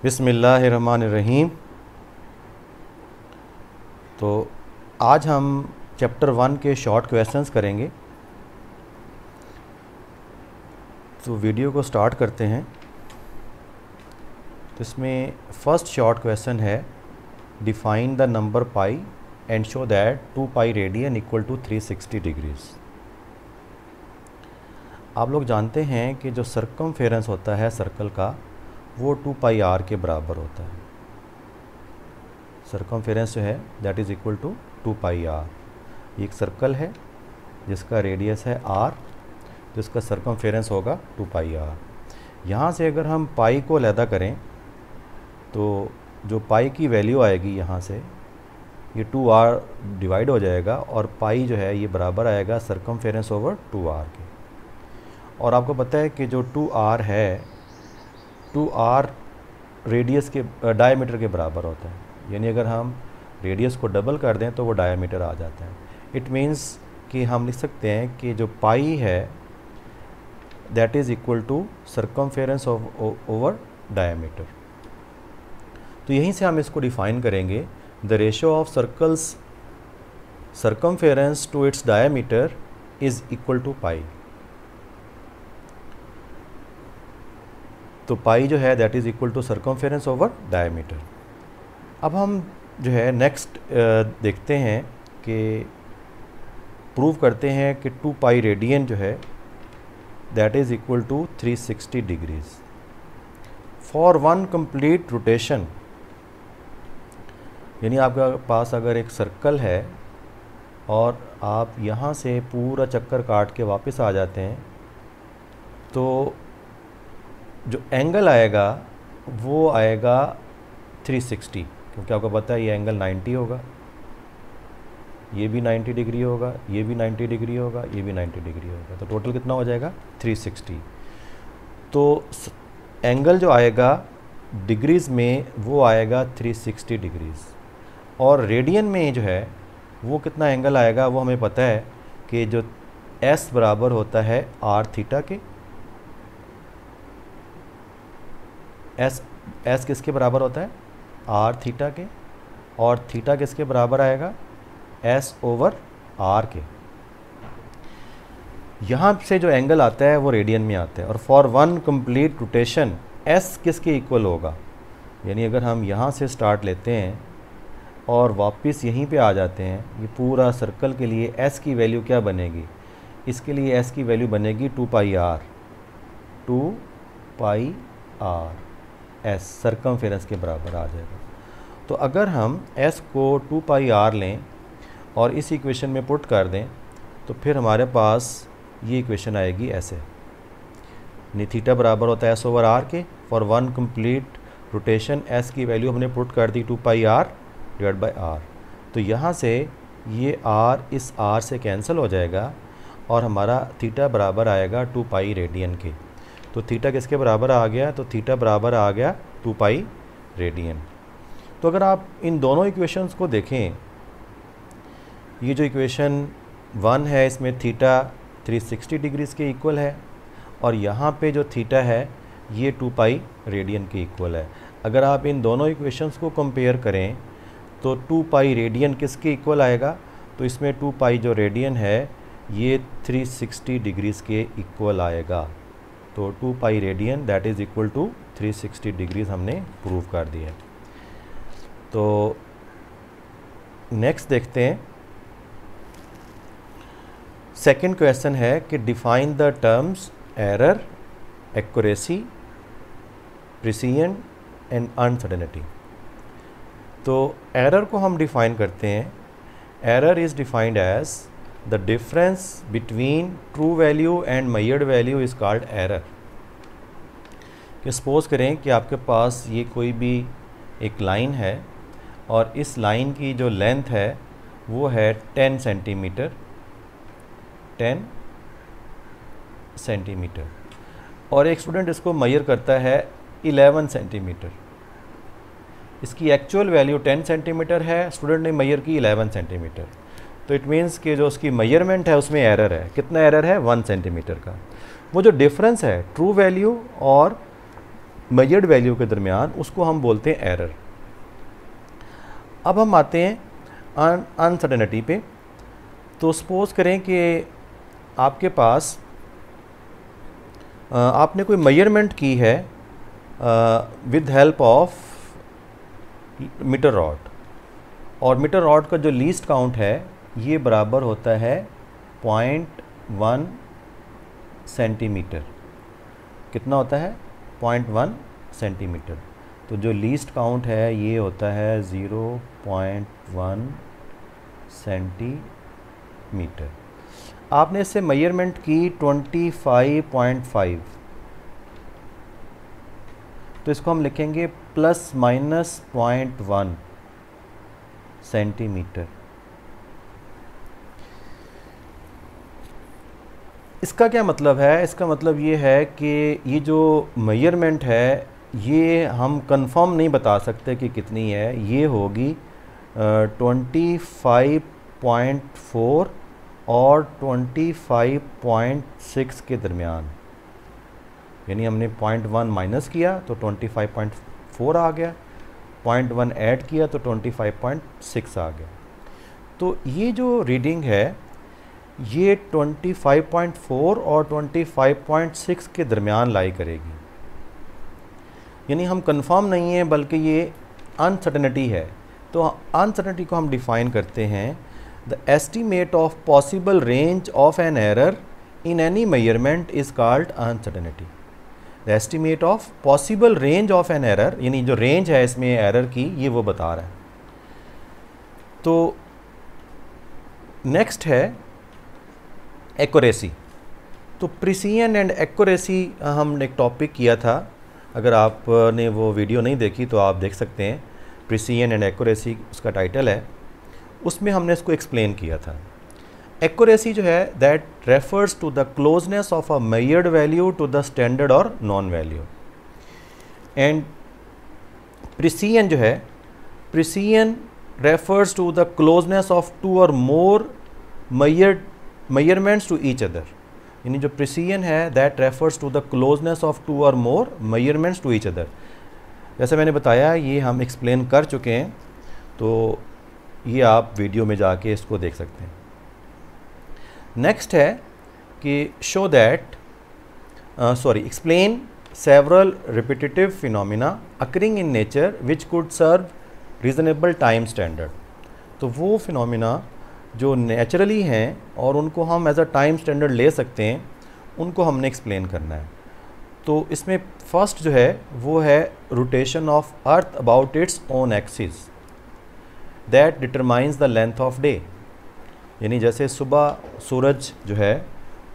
बिस्मिल्लाहिर्रहमानिर्रहीम। तो आज हम चैप्टर 1 के शॉर्ट क्वेश्चंस करेंगे। तो वीडियो को स्टार्ट करते हैं। तो इसमें फर्स्ट शॉर्ट क्वेश्चन है, define the number pi and show that 2 pi radian equal to 360 degrees. आप लोग जानते हैं कि जो सर्कमफेरेंस होता है सर्कल का वो 2 पाई आर के बराबर होता है। सर्कमफेरेंस जो है that is equal to 2 pi R. एक सर्कल है जिसका रेडियस है आर, जिसका सर्कमफेरेंस होगा 2 पाई आर। यहाँ से अगर हम पाई को अलहदा करें तो जो पाई की वैल्यू आएगी यहाँ से ये 2r डिवाइड हो जाएगा और पाई जो है ये बराबर आएगा सर्कमफेरेंस ओवर 2r के। और आपको पता है कि जो 2r है 2r रेडियस के डायमीटर के बराबर होता है, यानी अगर हम रेडियस को डबल कर दें तो वो डायमीटर आ जाता है। इट मीन्स कि हम लिख सकते हैं कि जो पाई है that is equal to circumference over diameter. तो यहीं से हम इसको डिफाइन करेंगे, the ratio of circle's circumference to its diameter is equal to pi. तो पाई जो है that is equal to circumference over diameter. अब हम जो है नेक्स्ट देखते हैं कि प्रूव करते हैं कि 2 पाई रेडियन जो है that is equal to 360 degrees for one complete rotation. यानी आपके पास अगर एक सर्कल है और आप यहाँ से पूरा चक्कर काट के वापस आ जाते हैं तो जो एंगल आएगा वो आएगा 360, क्योंकि आपको पता है ये एंगल 90 होगा, ये भी 90 डिग्री होगा, ये भी 90 डिग्री होगा, ये भी 90 डिग्री होगा। तो टोटल कितना हो जाएगा 360। तो एंगल जो आएगा डिग्रीज़ में वो आएगा 360 डिग्रीज़, और रेडियन में जो है वो कितना एंगल आएगा वो हमें पता है कि जो S बराबर होता है आर थीटा के। एस किसके बराबर होता है आर थीटा के, और थीटा किसके बराबर आएगा एस ओवर आर के। यहाँ से जो एंगल आता है वो रेडियन में आता है। और for one complete rotation S किसके इक्वल होगा, यानी अगर हम यहाँ से स्टार्ट लेते हैं और वापस यहीं पे आ जाते हैं, ये पूरा सर्कल के लिए एस की वैल्यू क्या बनेगी, इसके लिए एस की वैल्यू बनेगी 2 pi r. 2 pi r is circumference के बराबर आ जाएगा। तो अगर हम एस को 2 पाई आर लें और इस इक्वेशन में पुट कर दें तो फिर हमारे पास ये इक्वेशन आएगी ऐसे, यानी थीटा बराबर होता है एस ओवर आर के। For one complete rotation S की वैल्यू हमने पुट कर दी 2 pi are divide by are. तो यहाँ से ये आर इस आर से कैंसिल हो जाएगा और हमारा थीटा बराबर आएगा 2 पाई रेडियन के। तो थीटा किसके बराबर आ गया, तो थीटा बराबर आ गया 2 पाई रेडियन। तो अगर आप इन दोनों इक्वेशंस को देखें, ये जो इक्वेशन 1 है इसमें थीटा 360 डिग्रीज़ के इक्वल है और यहाँ पे जो थीटा है ये 2 पाई रेडियन के इक्वल है। अगर आप इन दोनों इक्वेशंस को कंपेयर करें तो 2 पाई रेडियन किसके इक्वल आएगा, तो इसमें 2 पाई जो रेडियन है ये 360 डिग्रीज़ के इक्वल आएगा। तो 2 pi radian that is equal to 360 degrees हमने प्रूव कर दिया है। तो नेक्स्ट देखते हैं, सेकंड क्वेश्चन है कि define the terms error, accuracy, precision and uncertainty. तो एरर को हम डिफाइन करते हैं। Error is defined as the difference between true value and measured value is called error. कि सपोज़ करें कि आपके पास ये कोई भी एक लाइन है और इस लाइन की जो लेंथ है वो है 10 सेंटीमीटर, 10 सेंटीमीटर, और एक स्टूडेंट इसको मेजर करता है 11 सेंटीमीटर। इसकी एक्चुअल वैल्यू 10 सेंटीमीटर है, स्टूडेंट ने मेजर की 11 सेंटीमीटर। तो इट मीन्स कि जो उसकी मेजरमेंट है उसमें एरर है। कितना एरर है 1 सेंटीमीटर का। वो जो डिफरेंस है ट्रू वैल्यू और मेजर्ड वैल्यू के दरमियान, उसको हम बोलते हैं एरर। अब हम आते हैं अनसर्टेनिटी पे। तो सपोज़ करें कि आपके पास आपने कोई मेजरमेंट की है with help of meter rod, और मीटर रॉड का जो लीस्ट काउंट है ये बराबर होता है 0.1 सेंटीमीटर। कितना होता है? 0.1 सेंटीमीटर। तो जो लीस्ट काउंट है ये होता है 0.1 सेंटीमीटर। आपने इससे मेजरमेंट की 25.5, तो इसको हम लिखेंगे ±0.1 सेंटीमीटर। इसका क्या मतलब है? इसका मतलब ये है कि ये जो मेजरमेंट है ये हम कंफर्म नहीं बता सकते कि कितनी है। ये होगी 25.4 और 25.6 के दरमियान। यानी हमने 0.1 माइनस किया तो 25.4 आ गया, 0.1 ऐड किया तो 25.6 आ गया। तो ये जो रीडिंग है ये 25.4 और 25.6 के दरमियान लाई करेगी। यानी हम कंफर्म नहीं है बल्कि ये अनसर्टेनिटी है। तो अनसर्टेनिटी को हम डिफ़ाइन करते हैं the estimate of possible range of an error in any measurement is called uncertainty. The estimate of possible range of an error, यानी जो रेंज है इसमें एरर की ये वो बता रहा है। तो नेक्स्ट है एक्यूरेसी। तो प्रिसीजन एंड एक्यूरेसी हमने एक टॉपिक किया था, अगर आपने वो वीडियो नहीं देखी तो आप देख सकते हैं। प्रिसीजन एंड एक्यूरेसी उसका टाइटल है, उसमें हमने इसको एक्सप्लेन किया था। एक्यूरेसी जो है that refers to the closeness of a measured value to the standard और नॉन वैल्यू। एंड प्रिसीजन जो है, precision refers to the closeness of 2 और मोर measurements to each other। यानी जो प्रिसीजन है that refers to the closeness of 2 और मोर measurements to each other। जैसे मैंने बताया ये हम एक्सप्लेन कर चुके हैं, तो ये आप वीडियो में जाके इसको देख सकते हैं। नेक्स्ट है कि show that explain several repetitive phenomena occurring in nature which could serve reasonable time standard. तो वो फिनोमिना जो नेचुरली हैं और उनको हम एज अ टाइम स्टैंडर्ड ले सकते हैं, उनको हमने एक्सप्लेन करना है। तो इसमें फर्स्ट जो है वो है rotation of earth about its own axis that determines the length of day. यानी जैसे सुबह सूरज जो है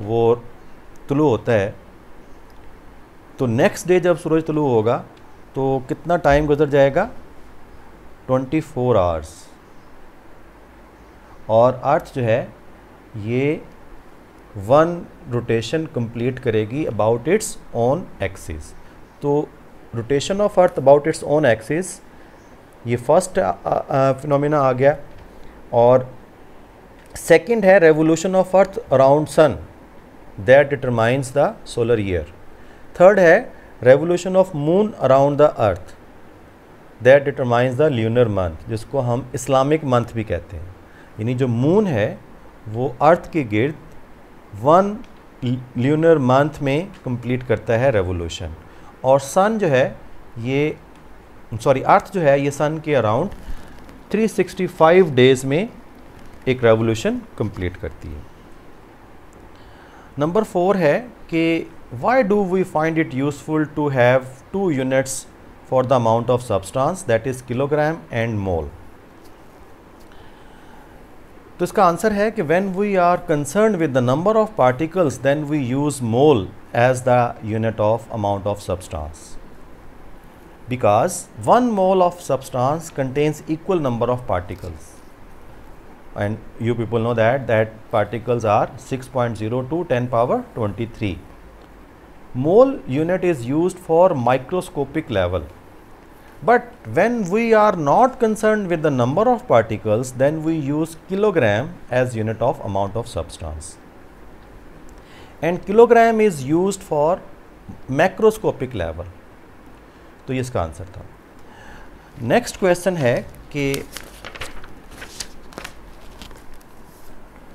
वो तुलू होता है, तो नेक्स्ट डे जब सूरज तुलू होगा तो कितना टाइम गुजर जाएगा? 24 आवर्स। और अर्थ जो है ये 1 रोटेशन कंप्लीट करेगी अबाउट इट्स ओन एक्सिस। तो rotation of earth about its own axis ये फर्स्ट फिनोमेना आ गया। और सेकंड है revolution of earth around sun that determines the solar year. Third है revolution of moon around the earth that determines the lunar month, जिसको हम Islamic month भी कहते हैं। यानी जो मून है वो अर्थ के गिर्द 1 ल्यूनर मंथ में कंप्लीट करता है रेवोल्यूशन, और सन जो है ये अर्थ जो है ये सन के अराउंड 365 डेज़ में एक रेवोल्यूशन कंप्लीट करती है। नंबर 4 है कि why do we find it useful to have 2 units for the amount of substance that is kilogram and mole. तो इसका आंसर है कि when we are concerned with the number of particles then we use mole as the unit of amount of substance, because 1 mole of substance contains equal number of particles, and you people know that particles are 6.0 to 10 power 23. Mole unit is used for microscopic level, but when we are not concerned with the number of particles, then we use kilogram as unit of amount of substance, and kilogram is used for macroscopic level. तो ये इसका answer था। Next question है कि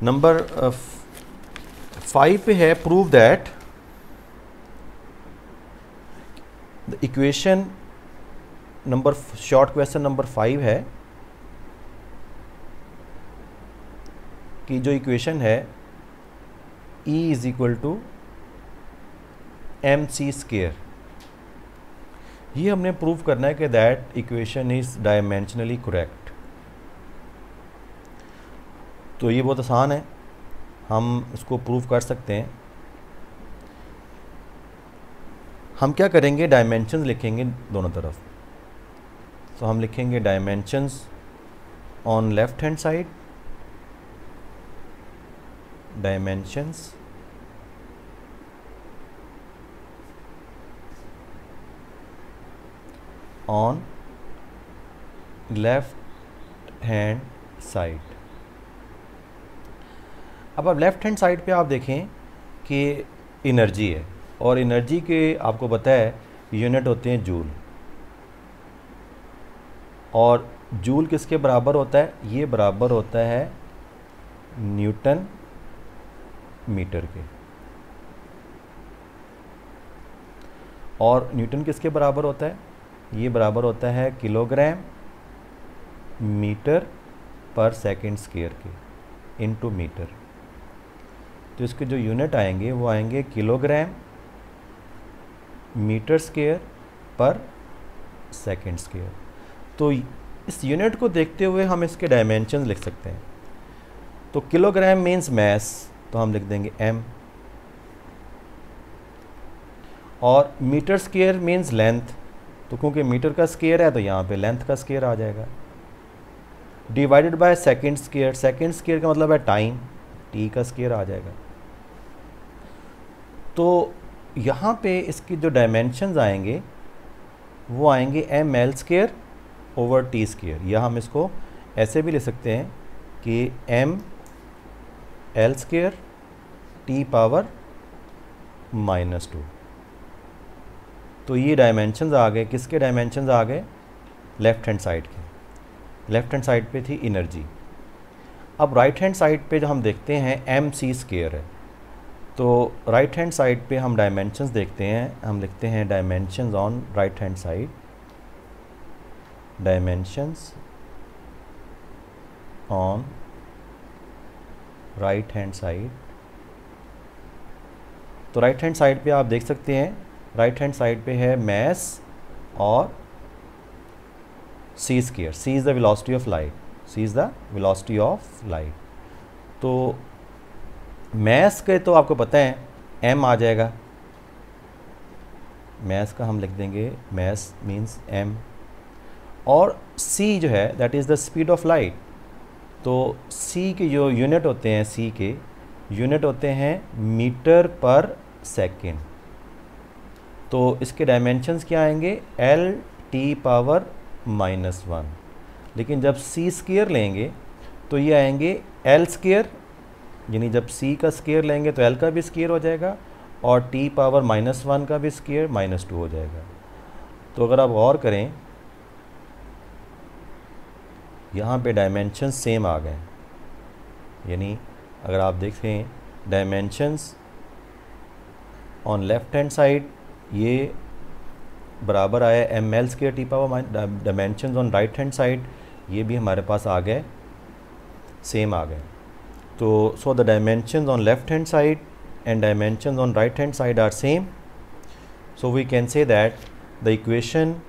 number 5 पे है, prove that the equation number, short question number 5 है कि जो इक्वेशन है E is equal to MC square, ये हमने प्रूव करना है कि that equation is dimensionally correct. तो ये बहुत आसान है, हम इसको प्रूव कर सकते हैं। हम क्या करेंगे, डायमेंशंस लिखेंगे दोनों तरफ। तो हम लिखेंगे dimensions on left hand side, dimensions on left hand side. अब लेफ्ट हैंड साइड पे आप देखें कि एनर्जी है, और एनर्जी के आपको पता है यूनिट होते हैं जूल, और जूल किसके बराबर होता है, ये बराबर होता है न्यूटन मीटर के। और न्यूटन किसके बराबर होता है, ये बराबर होता है किलोग्राम मीटर पर सेकंड स्क्वायर के इनटू मीटर। तो इसके जो यूनिट आएंगे वो आएंगे किलोग्राम मीटर स्क्वायर पर सेकंड स्क्वायर। तो इस यूनिट को देखते हुए हम इसके डायमेंशंस लिख सकते हैं। तो किलोग्राम मीन्स मैस, तो हम लिख देंगे m, और मीटर स्क्वायर मीन्स लेंथ, तो क्योंकि मीटर का स्क्वायर है तो यहाँ पे लेंथ का स्क्वायर आ जाएगा, divided by second square, second square का मतलब है टाइम, t का स्क्वायर आ जाएगा। तो यहाँ पे इसकी जो डायमेंशंस आएंगे वो आएंगे ml square over t square, या हम इसको ऐसे भी ले सकते हैं कि ml स्क्वायर t पावर -2। तो ये डायमेंशंस आ गए, किसके डायमेंशंस आ गए, लेफ्ट हैंड साइड के। लेफ्ट हैंड साइड पे थी एनर्जी। अब राइट हैंड साइड पे जो हम देखते हैं MC स्क्वायर है, तो राइट हैंड साइड पे हम डायमेंशंस देखते हैं, हम लिखते हैं dimensions on right hand side, dimensions on right hand side. तो राइट हैंड साइड पे आप देख सकते हैं, राइट हैंड साइड पे है मैस और c square, c is the velocity of light, c is the velocity of light. तो मैस के तो आपको पता है m आ जाएगा, मैस का हम लिख देंगे मैस मीन्स m, और c जो है that is the speed of light. तो c के जो यूनिट होते हैं, c के यूनिट होते हैं मीटर पर सेकेंड। तो इसके डायमेंशंस क्या आएंगे, LT पावर -1, लेकिन जब c स्क्वायर लेंगे तो ये आएंगे L स्क्वायर, यानी जब c का स्क्वायर लेंगे तो L का भी स्क्वायर हो जाएगा, और t पावर -1 का भी स्क्वायर -2 हो जाएगा। तो अगर आप गौर करें यहाँ पे डायमेंशंस सेम आ गए, यानी अगर आप देखें dimensions on left hand side ये बराबर आया ml square t power, dimensions on right hand side ये भी हमारे पास आ गए, सेम आ गए। तो so the dimensions on left hand side and dimensions on right hand side are same, so we can say that the equation,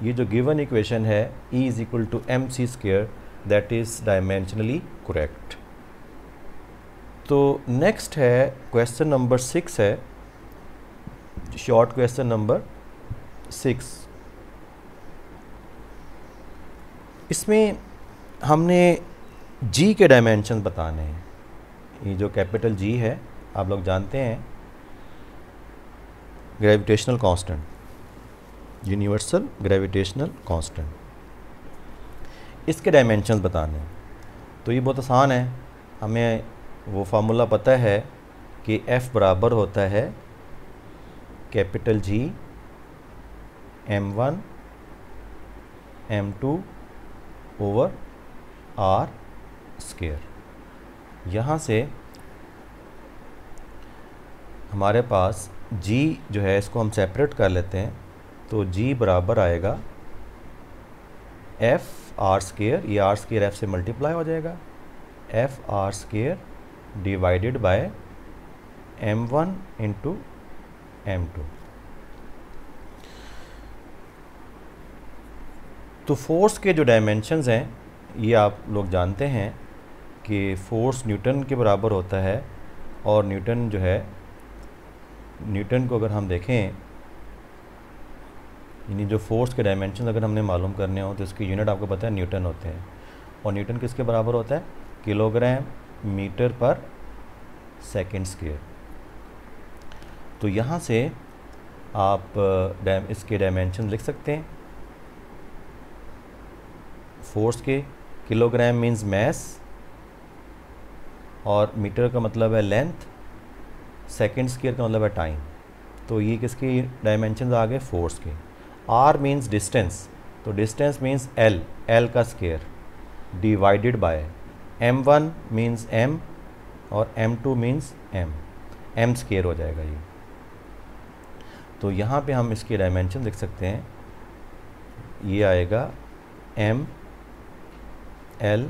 ये जो given equation है E is equal to MC square, that is dimensionally correct. तो next है question number 6 है, short question number 6। इसमें हमने G के dimension बताने हैं। ये जो कैपिटल G है आप लोग जानते हैं gravitational constant, universal gravitational constant, इसके डायमेंशंस बताने हैं। तो ये बहुत आसान है, हमें वो फार्मूला पता है कि F बराबर होता है capital G m1 m2 over r square. यहाँ से हमारे पास g जो है इसको हम सेपरेट कर लेते हैं, तो g बराबर आएगा f r स्क्वायर, ये r स्क्वायर f से मल्टीप्लाई हो जाएगा, f r square divided by m1 into m2। तो फोर्स के जो डायमेंशंस हैं ये आप लोग जानते हैं कि फोर्स न्यूटन के बराबर होता है, और न्यूटन जो है, न्यूटन को अगर हम देखें, यानी जो फोर्स के डायमेंशन अगर हमने मालूम करने हो तो इसकी यूनिट आपको पता है न्यूटन होते हैं, और न्यूटन किसके बराबर होता है? किलोग्राम मीटर पर सेकंड स्क्वायर। तो यहाँ से आप इसके डायमेंशन लिख सकते हैं फोर्स के। किलोग्राम मीन्स मैस और मीटर का मतलब है लेंथ, सेकंड स्क्वायर का मतलब है टाइम। तो ये किसके डायमेंशन आ गए? फोर्स के। आर मीन्स डिस्टेंस, तो डिस्टेंस मीन्स एल, एल का square divided by m1 means m और m2 मीन्स m स्क्वायर हो जाएगा ये। तो यहाँ पे हम इसके डायमेंशन लिख सकते हैं, ये आएगा m l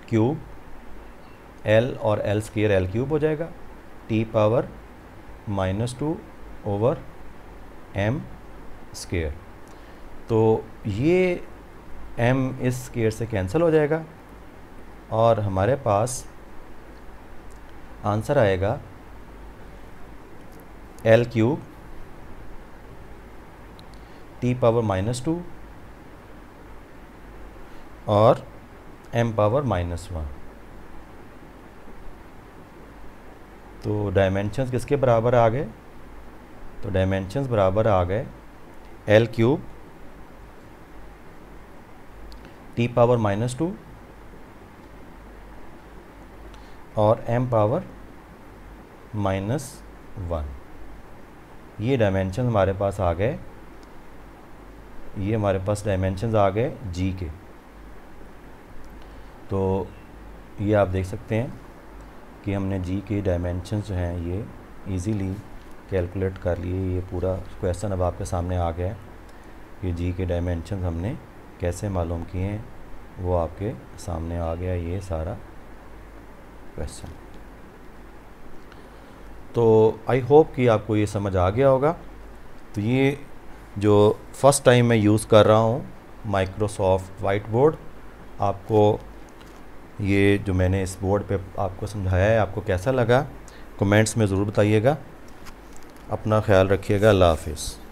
क्यूब, l और l स्क्वायर l क्यूब हो जाएगा, t power -2 over m square. तो ये m इस स्क्वायर से कैंसिल हो जाएगा और हमारे पास आंसर आएगा l क्यूब t पावर -2 और m पावर -1। तो डायमेंशंस किसके बराबर आ गए? तो डायमेंशंस बराबर आ गए l क्यूब t पावर -2 और m पावर -1। ये डायमेंशन हमारे पास आ गए, ये हमारे पास डायमेंशंस आ गए g के। तो ये आप देख सकते हैं कि हमने g के डायमेंशंस जो हैं ये इजीली कैलकुलेट कर लिए। ये पूरा क्वेश्चन अब आपके सामने आ गया है कि g के डायमेंशंस हमने कैसे मालूम किए हैं, वो आपके सामने आ गया ये सारा क्वेश्चन। तो आई होप कि आपको ये समझ आ गया होगा। तो ये जो फर्स्ट टाइम मैं यूज़ कर रहा हूँ माइक्रोसॉफ्ट वाइट बोर्ड, आपको ये जो मैंने इस बोर्ड पे आपको समझाया है आपको कैसा लगा, कमेंट्स में ज़रूर बताइएगा। अपना ख्याल रखिएगा। अल्लाह हाफिज़।